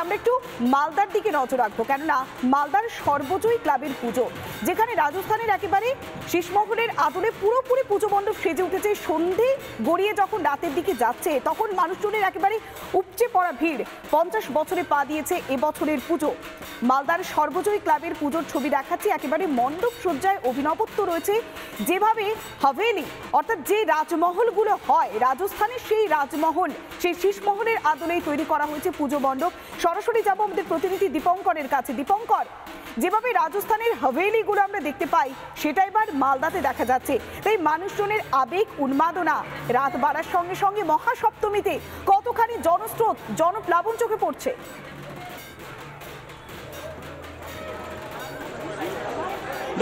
আমরা একটু মালদার দিকে নজর রাখবো, কেননা মালদার সর্বজয়ী ক্লাবের পুজো, যেখানে রাজস্থানের একেবারে শীষমহলের আদলে পুরোপুরি পুজো মণ্ডপ সেজে উঠেছে। সন্ধে গড়িয়ে যখন রাতের দিকে যাচ্ছে তখন মানুষজনের একেবারে উপচে পড়া ভিড়। 50 বছরে পা দিয়েছে এবছরের পুজো। মালদার সর্বজয়ী ক্লাবের পুজোর ছবি দেখাচ্ছি। একেবারে মণ্ডপ সজ্জায় অভিনবত্ব রয়েছে। যেভাবে হাভেলি অর্থাৎ যে রাজমহলগুলো হয় রাজস্থানের, সেই রাজমহল, সেই শীষমহলের আদলেই তৈরি করা হয়েছে পুজো মণ্ডপ। সরাসরি যাবো আমাদের প্রতিনিধি দীপঙ্করের কাছে। দীপঙ্কর, যেভাবে রাজস্থানের হাভেলিগুলো আমরা দেখতে পাই সেটা এবার মালদাতে দেখা যাচ্ছে। তাই মানুষজনের আবেগ উন্মাদনা রাত বাড়ার সঙ্গে সঙ্গে মহাসপ্তমীতে কতখানি জনস্রোত, জনপ্লাবন চোখে পড়ছে।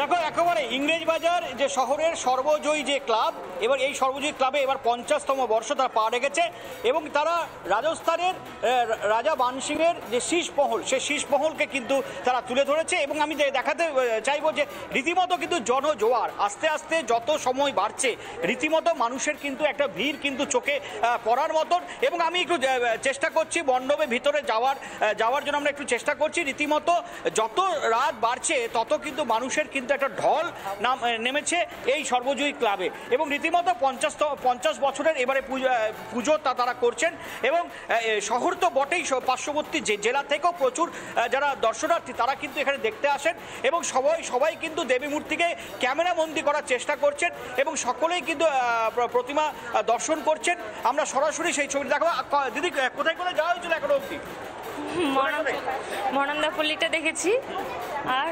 দেখো, একেবারে ইংরেজবাজার যে শহরের সর্বজয়ী যে ক্লাব, এবার এই সর্বজয়ী ক্লাবে এবার 50তম বর্ষ তারা পা রেখেছে এবং তারা রাজস্থানের রাজা মানসিংহের যে শীষমহল, সেই শীষমহলকে কিন্তু তারা তুলে ধরেছে। এবং আমি দেখাতে চাইবো যে রীতিমতো কিন্তু জনজোয়ার আস্তে আস্তে যত সময় বাড়ছে রীতিমতো মানুষের কিন্তু একটা ভিড় কিন্তু চোখে পড়ার মতন। এবং আমি একটু চেষ্টা করছি মণ্ডপের ভিতরে যাওয়ার জন্য আমরা একটু চেষ্টা করছি। রীতিমতো যত রাত বাড়ছে তত কিন্তু মানুষের কিন্তু একটা ঢল নেমেছে এই সর্বজয়ী ক্লাবে। এবং রীতিমতো 50 বছরের এবারে পুজো তারা করছেন। এবং শহর তো বটেই, পার্শ্ববর্তী জেলা থেকেও প্রচুর যারা দর্শনার্থী তারা কিন্তু এখানে দেখতে আসেন এবং সবাই কিন্তু দেবী মূর্তিকে ক্যামেরা বন্দি করার চেষ্টা করছেন এবং সকলেই কিন্তু প্রতিমা দর্শন করছেন। আমরা সরাসরি সেই ছবি দেখাবো। দিদি, কোথায় কোথায় যাওয়া হয়েছিল এখনো অবধি? মনন্দাপল্লিটা দেখেছি আর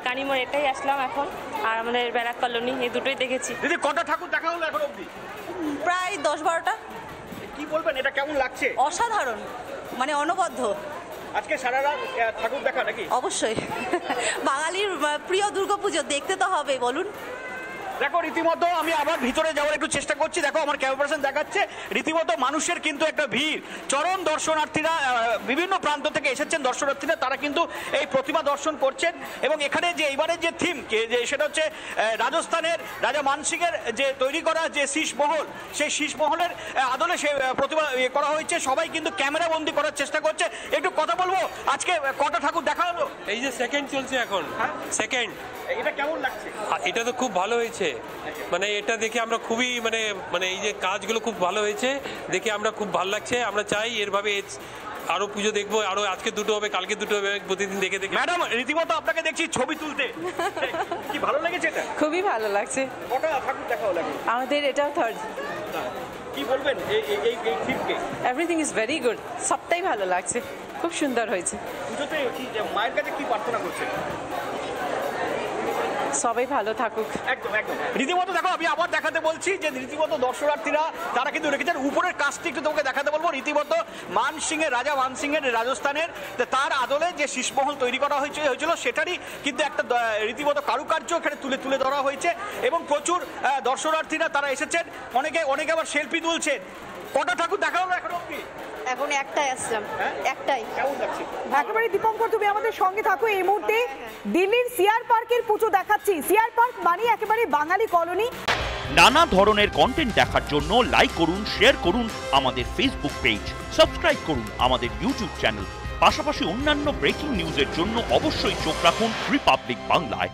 কানিমোড় এটাই আসলাম এখন, আর আমাদের ব্যারাক কলোনি, এই দুটোই দেখেছি। দিদি, কটা ঠাকুর দেখা হলো এখন অবধি? প্রায় 10-12টা। কি বলবেন, এটা কেমন লাগছে? অসাধারণ, মানে অনবদ্য। আজকে সারা রাত ঠাকুর দেখা নাকি? অবশ্যই, বাঙালির প্রিয় দুর্গাপুজো, দেখতে তো হবে, বলুন। দেখো, রীতিমতো আমি আবার ভিতরে যাওয়ার একটু চেষ্টা করছি। দেখো, আমার ক্যামেরা পার্সন দেখাচ্ছে রীতিমতো মানুষের কিন্তু একটা ভিড়। চরম দর্শনার্থীরা বিভিন্ন প্রান্ত থেকে এসেছেন দর্শনার্থীরা, তারা কিন্তু এই প্রতিমা দর্শন করছেন। এবং এখানে যে এইবারের যে থিম, সেটা হচ্ছে রাজস্থানের রাজা মানসিংহের যে তৈরি করা যে শীষমহল, সেই শীষমহলের আদলে সে প্রতিমা করা হয়েছে। সবাই কিন্তু ক্যামেরা বন্দি করার চেষ্টা করছে। একটু কথা বলবো, আজকে কটা ঠাকুর দেখা হলো? এই যে সেকেন্ড চলছে এখন, সেকেন্ড। এটা কেমন লাগছে? এটা তো খুব ভালো হয়েছে, মানে এটা দেখে আমরা খুবই মানে এই যে কাজগুলো খুব ভালো হয়েছে দেখে আমরা খুব ভালো লাগছে। আমরা চাই এরভাবে আরো পুজো দেখবো, আরো আজকে দুটো হবে, কালকে দুটো হবে, প্রতিদিন দেখে। ম্যাডাম, রীতিমতো আপনাকে দেখছি ছবি তুলতে, কি ভালো লেগেছে? এটা খুবই ভালো লাগছে। কটা ঠাকুর দেখা হলো? আমাদের এটাও থার্ড। কি বলবেন এই থিমকে? এভরিথিং ইজ ভেরি গুড, সবটাই ভালো লাগছে, খুব সুন্দর হয়েছে। পুজোতে মায়ের কাছে কি প্রার্থনা করছেন? সবাই ভালো থাকুক। একদম একদম। রীতিমতো দেখো, আমি আবার দেখাতে বলছি যে রীতিমতো দর্শনার্থীরা তারা কিন্তু রেখেছেন। উপরের কাজটি একটু তোমাকে দেখাতে বলবো। রীতিমতো মানসিংহের রাজা মানসিংহের রাজস্থানের তার আদলে যে শীষমহল তৈরি করা হয়েছিল সেটারই কিন্তু একটা রীতিমতো কারুকার্য এখানে তুলে ধরা হয়েছে। এবং প্রচুর দর্শনার্থীরা তারা এসেছেন, অনেকে আবার সেলফি তুলছেন। কটা ঠাকুর দেখা হলো এখন অবধি? এখন একটাই আসলাম, একটাই। কেমন লাগছে? একেবারে দীপঙ্কর, তুমি আমাদের সঙ্গে থাকো। এই মুহূর্তে দিল্লির সিআর পার্কের পুজো দেখাচ্ছি। সিআর পার্ক মানে একেবারে বাঙালি কলোনি। নানা ধরনের কন্টেন্ট দেখার জন্য লাইক করুন, শেয়ার করুন আমাদের ফেসবুক পেজ, সাবস্ক্রাইব করুন আমাদের ইউটিউব চ্যানেল। পাশাপাশি অন্যান্য ব্রেকিং নিউজের জন্য অবশ্যই চোখ রাখুন রিপাবলিক বাংলায়।